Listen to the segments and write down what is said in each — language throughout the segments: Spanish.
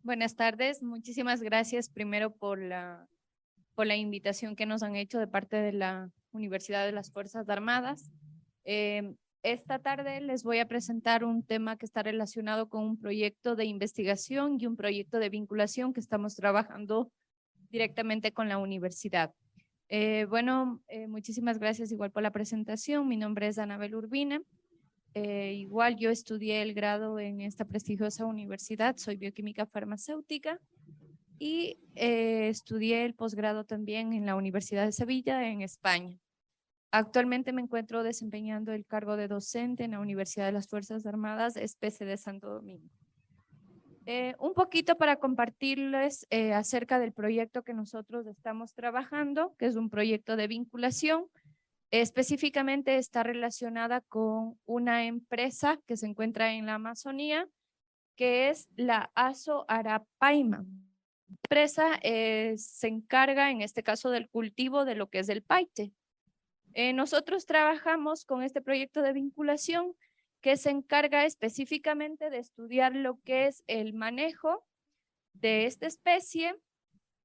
Buenas tardes, muchísimas gracias primero por la invitación que nos han hecho de parte de la Universidad de las Fuerzas Armadas. Esta tarde les voy a presentar un tema que está relacionado con un proyecto de investigación y un proyecto de vinculación que estamos trabajando directamente con la universidad. Muchísimas gracias igual por la presentación. Mi nombre es Anabel Urbina. Igual yo estudié el grado en esta prestigiosa universidad, soy bioquímica farmacéutica y estudié el posgrado también en la Universidad de Sevilla, en España. Actualmente me encuentro desempeñando el cargo de docente en la Universidad de las Fuerzas Armadas, especie de Santo Domingo. Un poquito para compartirles acerca del proyecto que nosotros estamos trabajando, que es un proyecto de vinculación. Específicamente está relacionada con una empresa que se encuentra en la Amazonía, que es la Aso Arapaima. La empresa se encarga, en este caso, del cultivo de lo que es el paite. Nosotros trabajamos con este proyecto de vinculación que se encarga específicamente de estudiar lo que es el manejo de esta especie,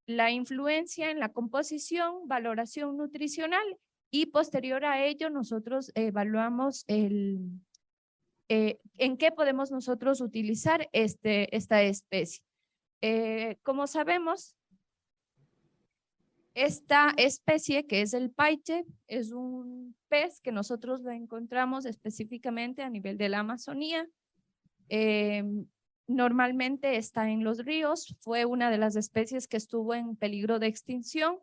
la influencia en la composición, valoración nutricional y posterior a ello nosotros evaluamos en qué podemos nosotros utilizar esta especie. Como sabemos, esta especie que es el paiche es un pez que nosotros lo encontramos específicamente a nivel de la Amazonía. Normalmente está en los ríos, fue una de las especies que estuvo en peligro de extinción,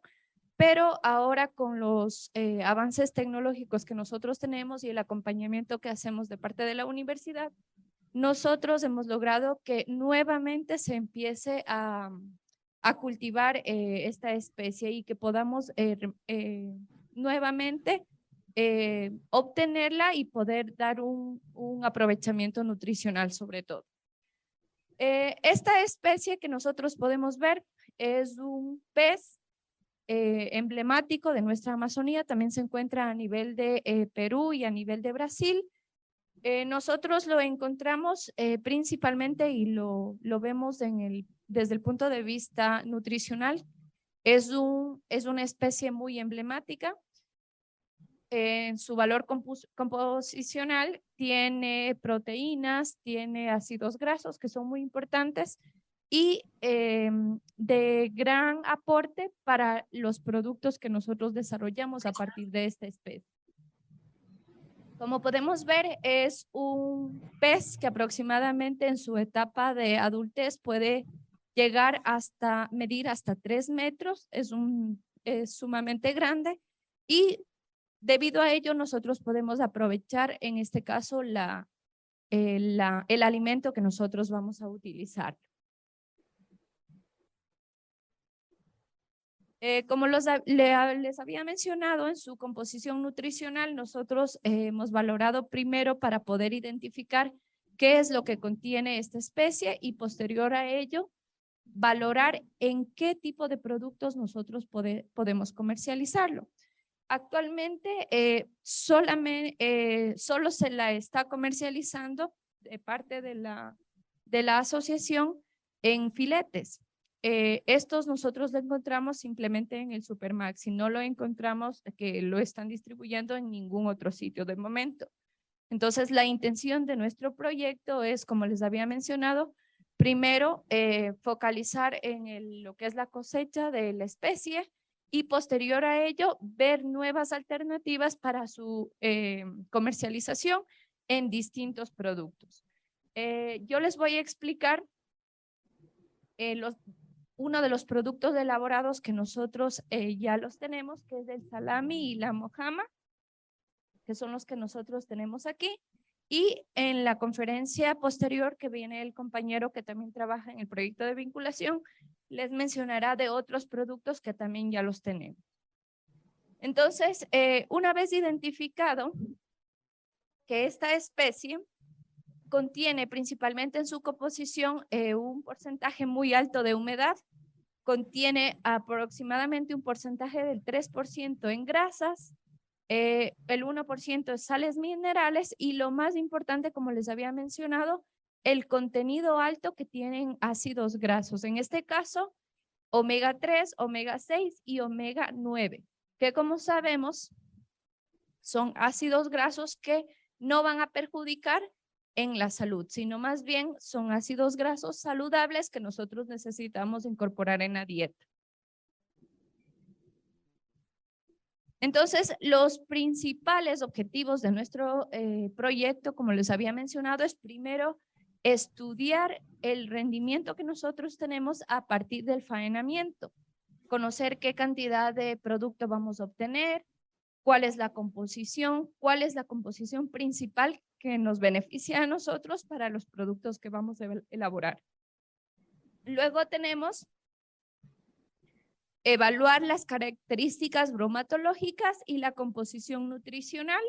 pero ahora con los avances tecnológicos que nosotros tenemos y el acompañamiento que hacemos de parte de la universidad, nosotros hemos logrado que nuevamente se empiece a cultivar esta especie y que podamos nuevamente obtenerla y poder dar un aprovechamiento nutricional sobre todo. Esta especie que nosotros podemos ver es un pez emblemático de nuestra Amazonía, también se encuentra a nivel de Perú y a nivel de Brasil. Nosotros lo encontramos principalmente y lo vemos desde el punto de vista nutricional. Es una especie muy emblemática. En su valor composicional tiene proteínas, tiene ácidos grasos que son muy importantes y de gran aporte para los productos que nosotros desarrollamos a partir de esta especie. Como podemos ver, es un pez que aproximadamente en su etapa de adultez puede llegar hasta medir hasta 3 metros, es sumamente grande y debido a ello nosotros podemos aprovechar en este caso el alimento que nosotros vamos a utilizar. Como les había mencionado, en su composición nutricional, nosotros hemos valorado primero para poder identificar qué es lo que contiene esta especie y posterior a ello, valorar en qué tipo de productos nosotros podemos comercializarlo. Actualmente solo se la está comercializando de parte de la asociación en filetes. Estos nosotros lo encontramos simplemente en el Supermaxi, no lo encontramos que lo están distribuyendo en ningún otro sitio de momento. Entonces, la intención de nuestro proyecto es, como les había mencionado, primero focalizar en lo que es la cosecha de la especie y posterior a ello, ver nuevas alternativas para su comercialización en distintos productos. Yo les voy a explicar uno de los productos elaborados que nosotros ya los tenemos, que es el salami y la mojama, que son los que nosotros tenemos aquí. Y en la conferencia posterior que viene el compañero que también trabaja en el proyecto de vinculación, les mencionará de otros productos que también ya los tenemos. Entonces, una vez identificado que esta especie contiene principalmente en su composición un porcentaje muy alto de humedad, contiene aproximadamente un porcentaje del 3% en grasas, el 1% es sales minerales y lo más importante, como les había mencionado, el contenido alto que tienen ácidos grasos. En este caso, omega 3, omega 6 y omega 9, que como sabemos son ácidos grasos que no van a perjudicar en la salud, sino más bien son ácidos grasos saludables que nosotros necesitamos incorporar en la dieta. Entonces, los principales objetivos de nuestro proyecto, como les había mencionado, es primero estudiar el rendimiento que nosotros tenemos a partir del faenamiento, conocer qué cantidad de producto vamos a obtener, cuál es la composición principal que nos beneficia a nosotros para los productos que vamos a elaborar. Luego tenemos evaluar las características bromatológicas y la composición nutricional.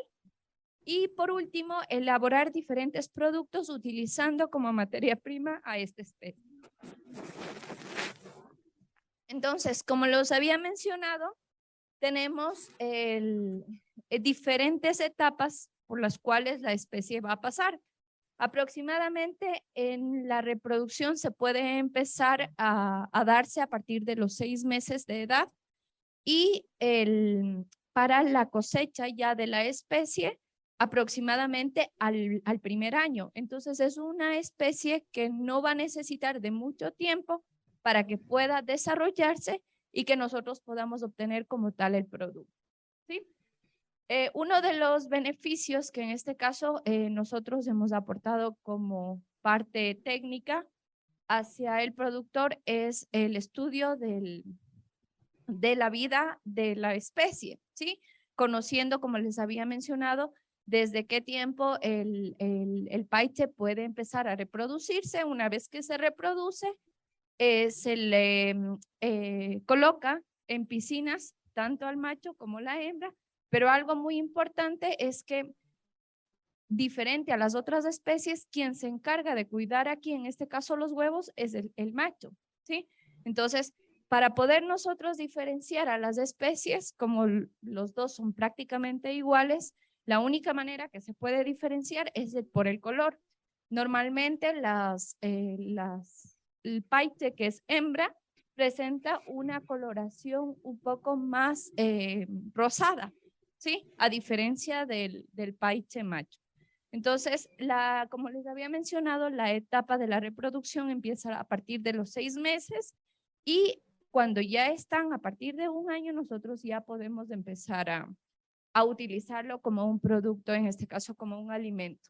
Y por último, elaborar diferentes productos utilizando como materia prima a esta especie. Entonces, como los había mencionado, tenemos diferentes etapas por las cuales la especie va a pasar. Aproximadamente en la reproducción se puede empezar a darse a partir de los 6 meses de edad y para la cosecha ya de la especie aproximadamente al primer año. Entonces es una especie que no va a necesitar de mucho tiempo para que pueda desarrollarse y que nosotros podamos obtener como tal el producto, ¿sí? Uno de los beneficios que en este caso nosotros hemos aportado como parte técnica hacia el productor es el estudio de la vida de la especie, ¿sí? Conociendo, como les había mencionado, desde qué tiempo el paiche puede empezar a reproducirse. Una vez que se reproduce, se le coloca en piscinas tanto al macho como la hembra, pero algo muy importante es que, diferente a las otras especies, quien se encarga de cuidar aquí, en este caso los huevos, es el macho, ¿sí? Entonces, para poder nosotros diferenciar a las especies, como los dos son prácticamente iguales, la única manera que se puede diferenciar es por el color. Normalmente el paiche, que es hembra, presenta una coloración un poco más rosada, ¿sí? A diferencia del paiche macho. Entonces, como les había mencionado, la etapa de la reproducción empieza a partir de los 6 meses y cuando ya están a partir de 1 año, nosotros ya podemos empezar a utilizarlo como un producto, en este caso como un alimento.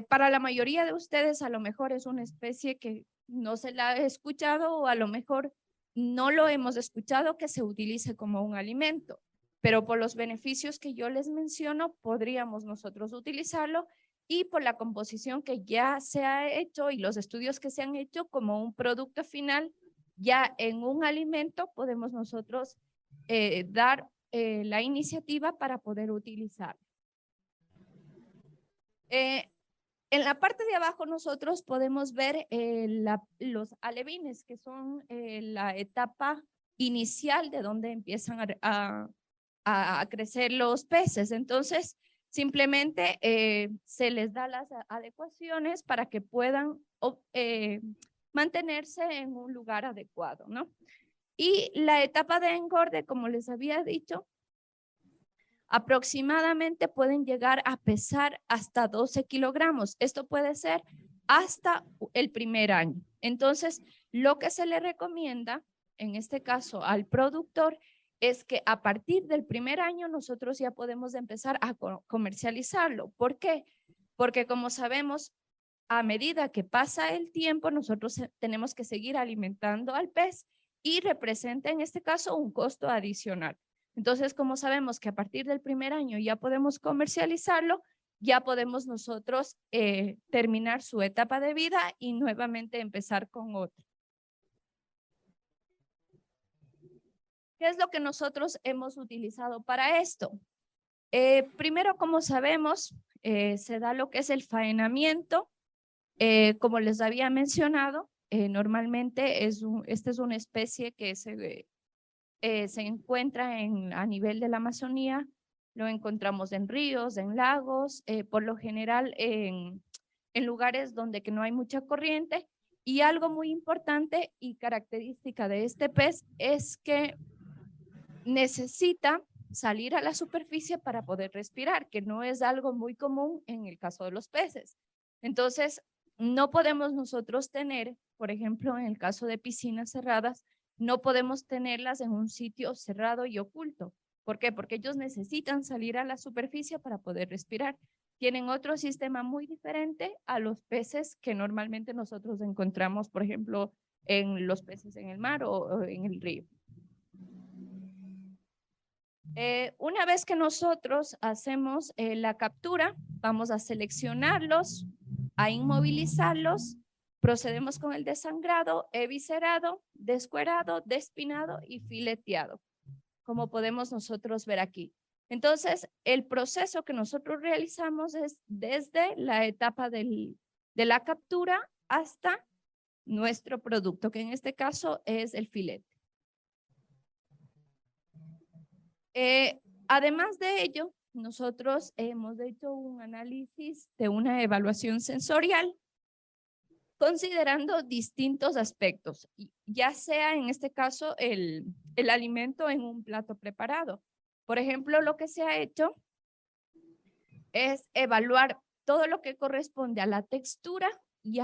Para la mayoría de ustedes, a lo mejor es una especie que no se la ha escuchado o a lo mejor no lo hemos escuchado que se utilice como un alimento, pero por los beneficios que yo les menciono, podríamos nosotros utilizarlo y por la composición que ya se ha hecho y los estudios que se han hecho como un producto final, ya en un alimento podemos nosotros dar la iniciativa para poder utilizarlo. En la parte de abajo nosotros podemos ver los alevines, que son la etapa inicial de donde empiezan a crecer los peces. Entonces, simplemente se les da las adecuaciones para que puedan mantenerse en un lugar adecuado, ¿no? Y la etapa de engorde, como les había dicho, aproximadamente pueden llegar a pesar hasta 12 kilogramos. Esto puede ser hasta el primer año. Entonces, lo que se le recomienda, en este caso al productor, es que a partir del primer año nosotros ya podemos empezar a comercializarlo. ¿Por qué? Porque como sabemos, a medida que pasa el tiempo, nosotros tenemos que seguir alimentando al pez y representa en este caso un costo adicional. Entonces, como sabemos que a partir del primer año ya podemos comercializarlo, ya podemos nosotros terminar su etapa de vida y nuevamente empezar con otra. ¿Qué es lo que nosotros hemos utilizado para esto? Primero, como sabemos, se da lo que es el faenamiento. Como les había mencionado, normalmente esta es una especie que se encuentra a nivel de la Amazonía, lo encontramos en ríos, en lagos, por lo general en en lugares donde que no hay mucha corriente. Y algo muy importante y característica de este pez es que necesita salir a la superficie para poder respirar, que no es algo muy común en el caso de los peces. Entonces, no podemos nosotros tener, por ejemplo, en el caso de piscinas cerradas, no podemos tenerlas en un sitio cerrado y oculto. ¿Por qué? Porque ellos necesitan salir a la superficie para poder respirar. Tienen otro sistema muy diferente a los peces que normalmente nosotros encontramos, por ejemplo, en los peces en el mar o en el río. Una vez que nosotros hacemos la captura, vamos a seleccionarlos, a inmovilizarlos, procedemos con el desangrado, eviscerado, descuerado, despinado y fileteado, como podemos nosotros ver aquí. Entonces, el proceso que nosotros realizamos es desde la etapa de la captura hasta nuestro producto, que en este caso es el filete. Además de ello, nosotros hemos hecho un análisis de una evaluación sensorial considerando distintos aspectos, ya sea en este caso el alimento en un plato preparado. Por ejemplo, lo que se ha hecho es evaluar todo lo que corresponde a la textura y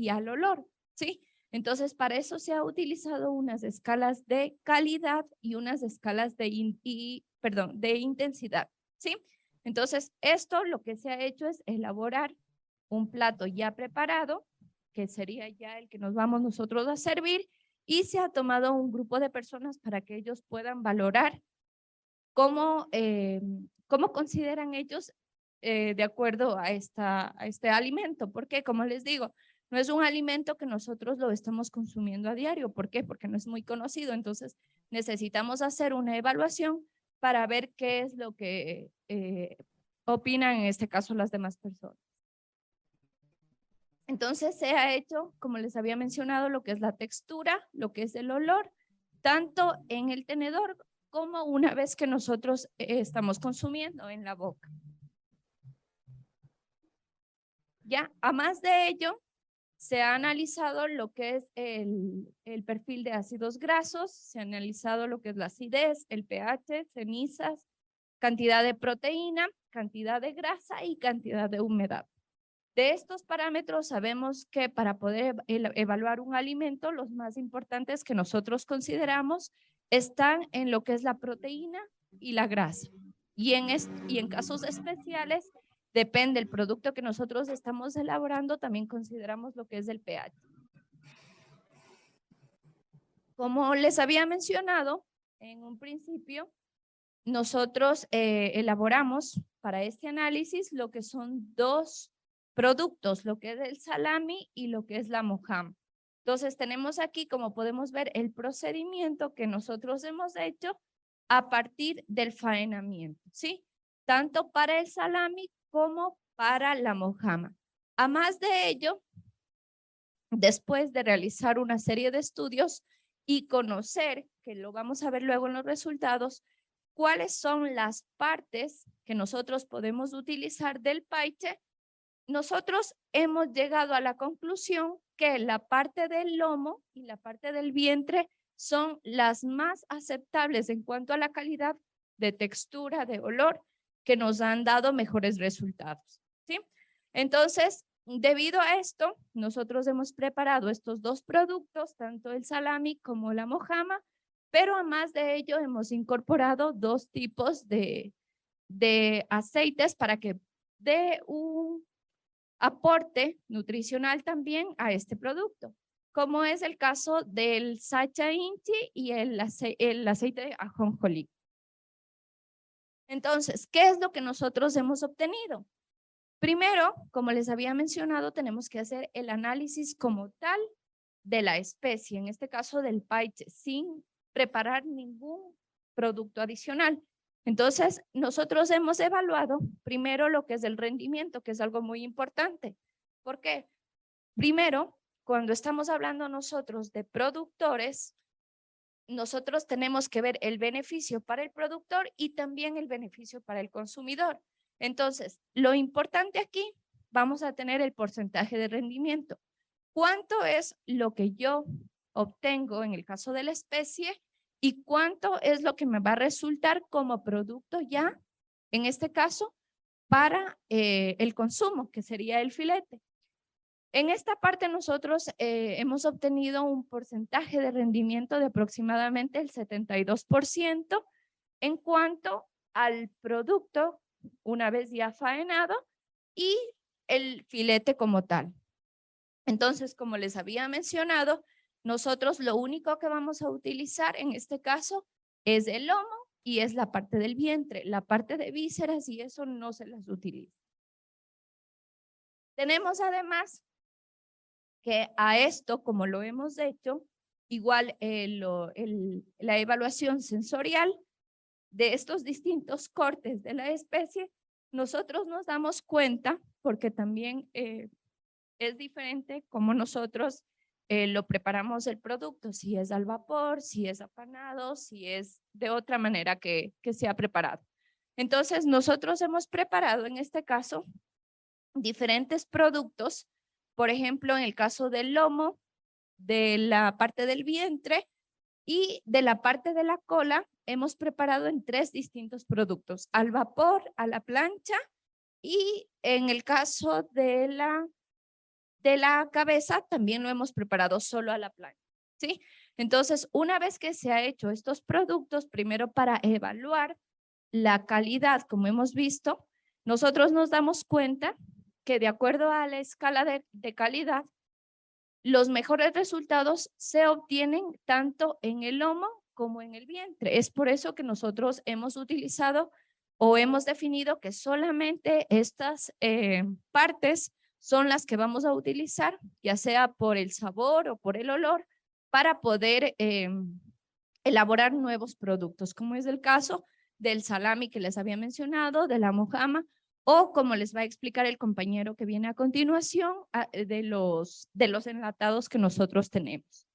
al olor, ¿sí? Entonces, para eso se ha utilizado unas escalas de calidad y unas escalas de intensidad, ¿sí? Entonces, esto lo que se ha hecho es elaborar un plato ya preparado, que sería ya el que nos vamos nosotros a servir, y se ha tomado un grupo de personas para que ellos puedan valorar cómo consideran ellos de acuerdo a este alimento. Porque, como les digo, no es un alimento que nosotros lo estamos consumiendo a diario. ¿Por qué? Porque no es muy conocido. Entonces, necesitamos hacer una evaluación para ver qué es lo que opinan en este caso las demás personas. Entonces, se ha hecho, como les había mencionado, lo que es la textura, lo que es el olor, tanto en el tenedor como una vez que nosotros estamos consumiendo en la boca. Ya, a más de ello, se ha analizado lo que es el perfil de ácidos grasos, se ha analizado lo que es la acidez, el pH, cenizas, cantidad de proteína, cantidad de grasa y cantidad de humedad. De estos parámetros sabemos que para poder evaluar un alimento, los más importantes que nosotros consideramos están en lo que es la proteína y la grasa. Y en casos especiales, depende del producto que nosotros estamos elaborando, también consideramos lo que es el pH. Como les había mencionado en un principio, nosotros elaboramos para este análisis lo que son dos productos, lo que es el salami y lo que es la mojama. Entonces tenemos aquí, como podemos ver, el procedimiento que nosotros hemos hecho a partir del faenamiento, ¿sí? Tanto para el salami como para la mojama. A más de ello, después de realizar una serie de estudios y conocer, que lo vamos a ver luego en los resultados, cuáles son las partes que nosotros podemos utilizar del paiche, nosotros hemos llegado a la conclusión que la parte del lomo y la parte del vientre son las más aceptables en cuanto a la calidad de textura, de olor, que nos han dado mejores resultados, ¿sí? Entonces, debido a esto, nosotros hemos preparado estos dos productos, tanto el salami como la mojama, pero además de ello hemos incorporado dos tipos de aceites para que dé un aporte nutricional también a este producto, como es el caso del Sacha Inchi y el aceite de ajonjolí. Entonces, ¿qué es lo que nosotros hemos obtenido? Primero, como les había mencionado, tenemos que hacer el análisis como tal de la especie, en este caso del paiche, sin preparar ningún producto adicional. Entonces, nosotros hemos evaluado primero lo que es el rendimiento, que es algo muy importante. ¿Por qué? Primero, cuando estamos hablando nosotros de productores, nosotros tenemos que ver el beneficio para el productor y también el beneficio para el consumidor. Entonces, lo importante aquí vamos a tener el porcentaje de rendimiento. ¿Cuánto es lo que yo obtengo en el caso de la especie y cuánto es lo que me va a resultar como producto ya, en este caso, para el consumo, que sería el filete? En esta parte nosotros hemos obtenido un porcentaje de rendimiento de aproximadamente el 72% en cuanto al producto una vez ya faenado y el filete como tal. Entonces, como les había mencionado, nosotros lo único que vamos a utilizar en este caso es el lomo y es la parte del vientre. La parte de vísceras y eso no se las utiliza. Tenemos además que a esto, como lo hemos hecho, igual la evaluación sensorial de estos distintos cortes de la especie, nosotros nos damos cuenta, porque también es diferente como nosotros lo preparamos el producto, si es al vapor, si es apanado, si es de otra manera que se ha preparado. Entonces, nosotros hemos preparado en este caso diferentes productos, por ejemplo, en el caso del lomo, de la parte del vientre y de la parte de la cola, hemos preparado en 3 distintos productos, al vapor, a la plancha y en el caso de la cabeza también lo hemos preparado solo a la plancha, ¿sí? Entonces, una vez que se ha hecho estos productos, primero para evaluar la calidad, como hemos visto, nosotros nos damos cuenta que de acuerdo a la escala de calidad, los mejores resultados se obtienen tanto en el lomo como en el vientre. Es por eso que nosotros hemos utilizado o hemos definido que solamente estas partes son las que vamos a utilizar, ya sea por el sabor o por el olor, para poder elaborar nuevos productos, como es el caso del salami que les había mencionado, de la mojama, o como les va a explicar el compañero que viene a continuación, de los enlatados que nosotros tenemos.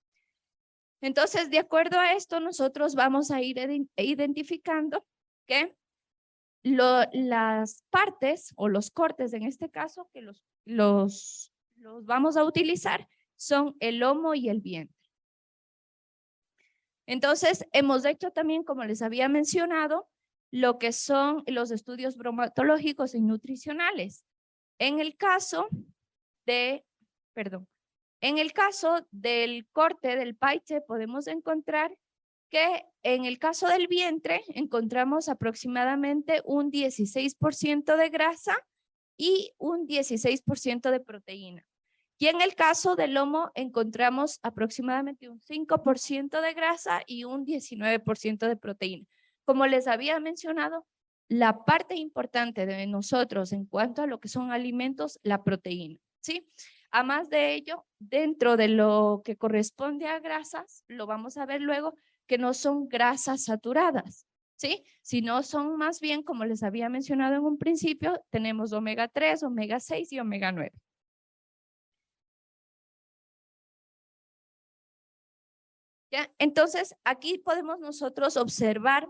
Entonces, de acuerdo a esto, nosotros vamos a ir identificando que las partes o los cortes, en este caso, que los vamos a utilizar, son el lomo y el vientre. Entonces, hemos hecho también, como les había mencionado, lo que son los estudios bromatológicos y nutricionales. En el caso del corte del paiche, podemos encontrar que en el caso del vientre encontramos aproximadamente un 16% de grasa y un 16% de proteína. Y en el caso del lomo encontramos aproximadamente un 5% de grasa y un 19% de proteína. Como les había mencionado, la parte importante de nosotros en cuanto a lo que son alimentos, la proteína, ¿sí? A más de ello, dentro de lo que corresponde a grasas, lo vamos a ver luego, que no son grasas saturadas, ¿sí? Sino son más bien, como les había mencionado en un principio, tenemos omega 3, omega 6 y omega 9. ¿Ya? Entonces, aquí podemos nosotros observar,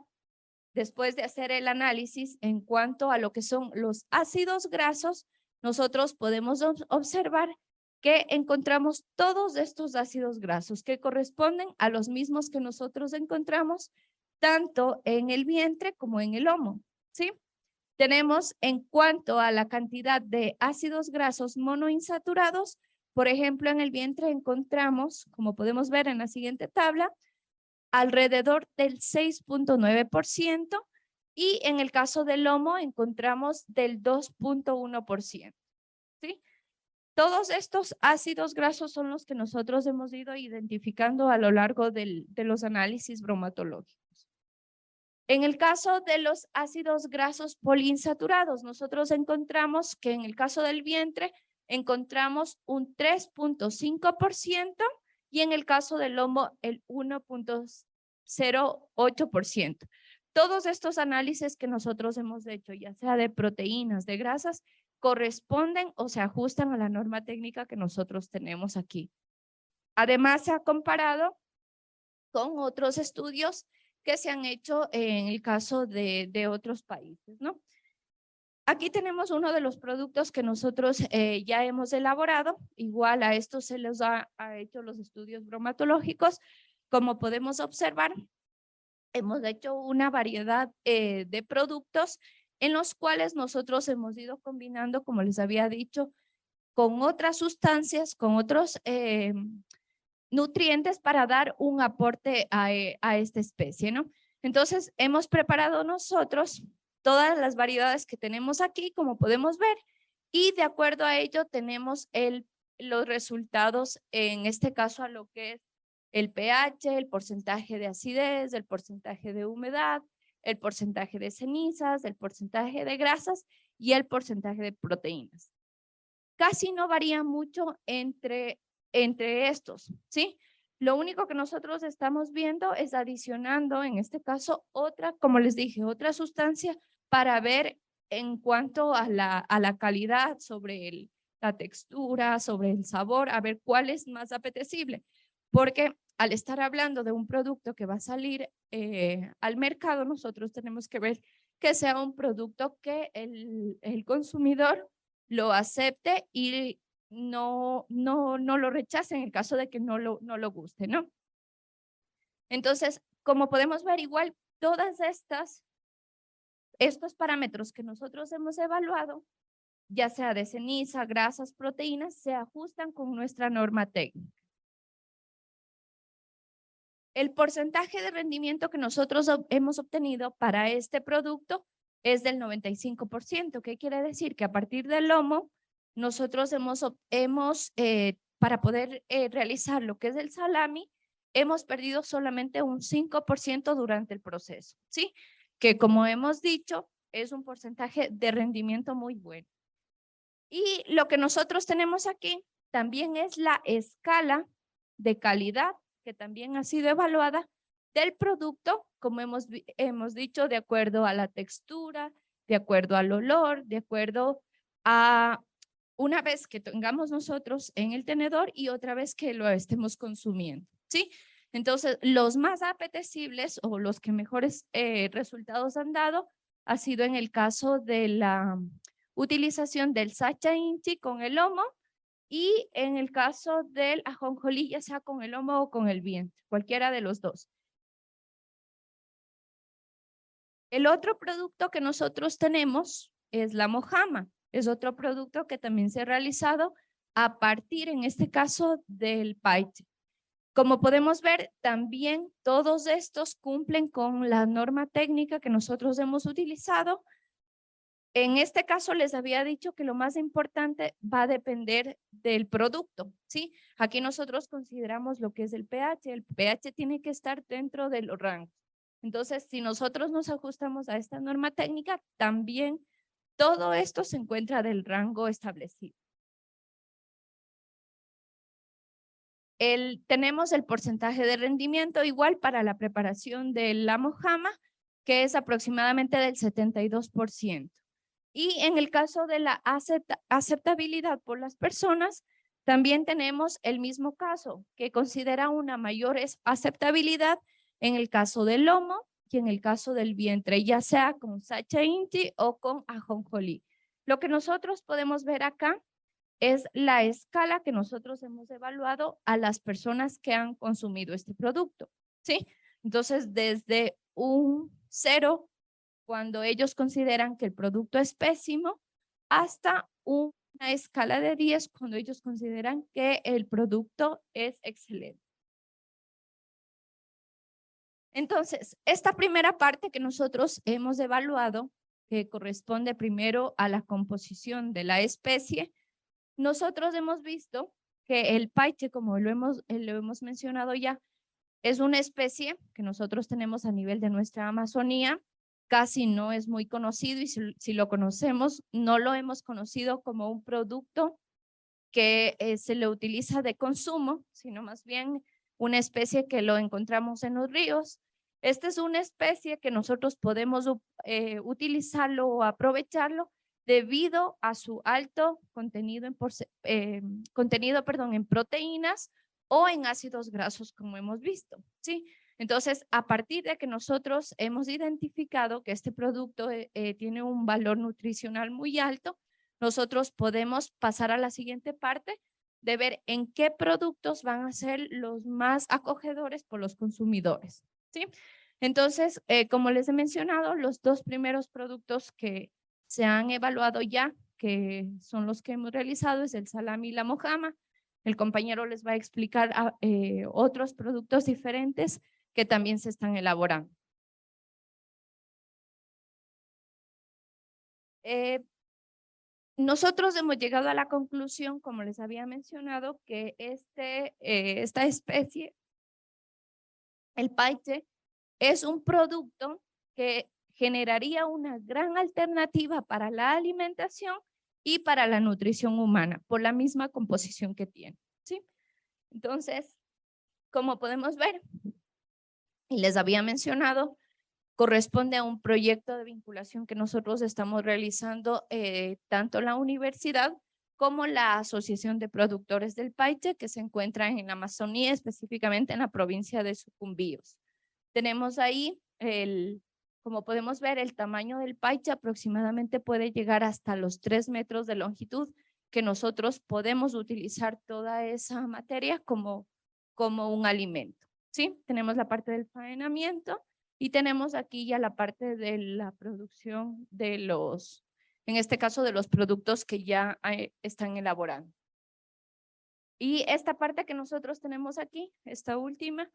después de hacer el análisis en cuanto a lo que son los ácidos grasos, nosotros podemos observar que encontramos todos estos ácidos grasos que corresponden a los mismos que nosotros encontramos tanto en el vientre como en el lomo, ¿sí? Tenemos en cuanto a la cantidad de ácidos grasos monoinsaturados, por ejemplo, en el vientre encontramos, como podemos ver en la siguiente tabla, alrededor del 6.9% y en el caso del lomo encontramos del 2.1%, ¿sí? Todos estos ácidos grasos son los que nosotros hemos ido identificando a lo largo de los análisis bromatológicos. En el caso de los ácidos grasos poliinsaturados, nosotros encontramos que en el caso del vientre encontramos un 3.5% y en el caso del lomo el 1.08%. Todos estos análisis que nosotros hemos hecho, ya sea de proteínas, de grasas, corresponden o se ajustan a la norma técnica que nosotros tenemos aquí. Además, se ha comparado con otros estudios que se han hecho en el caso de otros países, ¿no? Aquí tenemos uno de los productos que nosotros ya hemos elaborado. Igual a esto se les ha hecho los estudios bromatológicos. Como podemos observar, hemos hecho una variedad de productos en los cuales nosotros hemos ido combinando, como les había dicho, con otras sustancias, con otros nutrientes para dar un aporte a esta especie, ¿no? Entonces, hemos preparado nosotros todas las variedades que tenemos aquí, como podemos ver, y de acuerdo a ello tenemos los resultados, en este caso a lo que es el pH, el porcentaje de acidez, el porcentaje de humedad, el porcentaje de cenizas, el porcentaje de grasas y el porcentaje de proteínas. Casi no varía mucho entre estos, ¿sí? Lo único que nosotros estamos viendo es adicionando, en este caso, otra, como les dije, otra sustancia para ver en cuanto a la calidad, sobre la textura, sobre el sabor, a ver cuál es más apetecible. Porque al estar hablando de un producto que va a salir al mercado, nosotros tenemos que ver que sea un producto que el consumidor lo acepte y no lo rechace en el caso de que no lo guste, ¿no? Entonces, como podemos ver, igual todas estos parámetros que nosotros hemos evaluado, ya sea de ceniza, grasas, proteínas, se ajustan con nuestra norma técnica. El porcentaje de rendimiento que nosotros hemos obtenido para este producto es del 95%. ¿Qué quiere decir? Que a partir del lomo, nosotros para poder realizar lo que es el salami, hemos perdido solamente un 5% durante el proceso, ¿sí? Que como hemos dicho, es un porcentaje de rendimiento muy bueno. Y lo que nosotros tenemos aquí también es la escala de calidad, que también ha sido evaluada, del producto, como hemos dicho, de acuerdo a la textura, de acuerdo al olor, de acuerdo a una vez que tengamos nosotros en el tenedor y otra vez que lo estemos consumiendo, ¿sí? Entonces, los más apetecibles o los que mejores resultados han dado ha sido en el caso de la utilización del sacha inchi con el lomo, y en el caso del ajonjolí, ya sea con el lomo o con el vientre, cualquiera de los dos. El otro producto que nosotros tenemos es la mojama. Es otro producto que también se ha realizado a partir, en este caso, del paiche. Como podemos ver, también todos estos cumplen con la norma técnica que nosotros hemos utilizado. En este caso les había dicho que lo más importante va a depender del producto, ¿sí? Aquí nosotros consideramos lo que es el pH. El pH tiene que estar dentro de los rangos. Entonces, si nosotros nos ajustamos a esta norma técnica, también todo esto se encuentra del rango establecido. Tenemos el porcentaje de rendimiento igual para la preparación de la mojama, que es aproximadamente del 72%. Y en el caso de la aceptabilidad por las personas, también tenemos el mismo caso, que considera una mayor aceptabilidad en el caso del lomo y en el caso del vientre, ya sea con sacha inchi o con ajonjolí. Lo que nosotros podemos ver acá es la escala que nosotros hemos evaluado a las personas que han consumido este producto, ¿sí? Entonces, desde un 0, cuando ellos consideran que el producto es pésimo, hasta una escala de 10 cuando ellos consideran que el producto es excelente. Entonces, esta primera parte que nosotros hemos evaluado, que corresponde primero a la composición de la especie, nosotros hemos visto que el paiche, como lo hemos mencionado ya, es una especie que nosotros tenemos a nivel de nuestra Amazonía. Casi no es muy conocido, y si lo conocemos, no lo hemos conocido como un producto que se le utiliza de consumo, sino más bien una especie que lo encontramos en los ríos. Esta es una especie que nosotros podemos utilizarlo o aprovecharlo debido a su alto contenido en proteínas o en ácidos grasos, como hemos visto, ¿sí? Entonces, a partir de que nosotros hemos identificado que este producto tiene un valor nutricional muy alto, nosotros podemos pasar a la siguiente parte de ver en qué productos van a ser los más acogedores por los consumidores, ¿sí? Entonces, como les he mencionado, los dos primeros productos que se han evaluado ya, que son los que hemos realizado, es el salami y la mojama. El compañero les va a explicar otros productos diferentes que también se están elaborando. Nosotros hemos llegado a la conclusión, como les había mencionado, que esta especie, el paiche, es un producto que generaría una gran alternativa para la alimentación y para la nutrición humana, por la misma composición que tiene, ¿sí? Entonces, como podemos ver, y les había mencionado, corresponde a un proyecto de vinculación que nosotros estamos realizando tanto la universidad como la Asociación de Productores del Paiche, que se encuentra en la Amazonía, específicamente en la provincia de Sucumbíos. Tenemos ahí, como podemos ver, el tamaño del paiche aproximadamente puede llegar hasta los 3 metros de longitud, que nosotros podemos utilizar toda esa materia como un alimento, ¿sí? Tenemos la parte del faenamiento y tenemos aquí ya la parte de la producción de en este caso, de los productos que ya están elaborando. Y esta parte que nosotros tenemos aquí, esta última,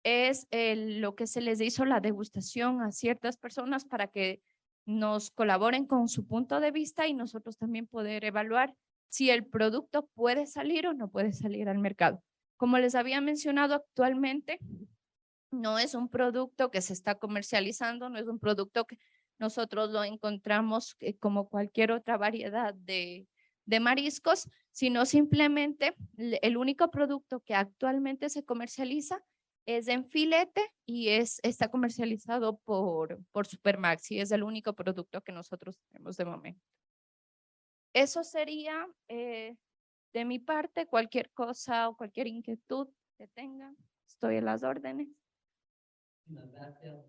es lo que se les hizo la degustación a ciertas personas para que nos colaboren con su punto de vista y nosotros también poder evaluar si el producto puede salir o no puede salir al mercado. Como les había mencionado, actualmente no es un producto que se está comercializando, no es un producto que nosotros lo encontramos como cualquier otra variedad de mariscos, sino simplemente el único producto que actualmente se comercializa es en filete y está comercializado por Supermaxi, es el único producto que nosotros tenemos de momento. Eso sería de mi parte. Cualquier cosa o cualquier inquietud que tengan, estoy a las órdenes. Gracias.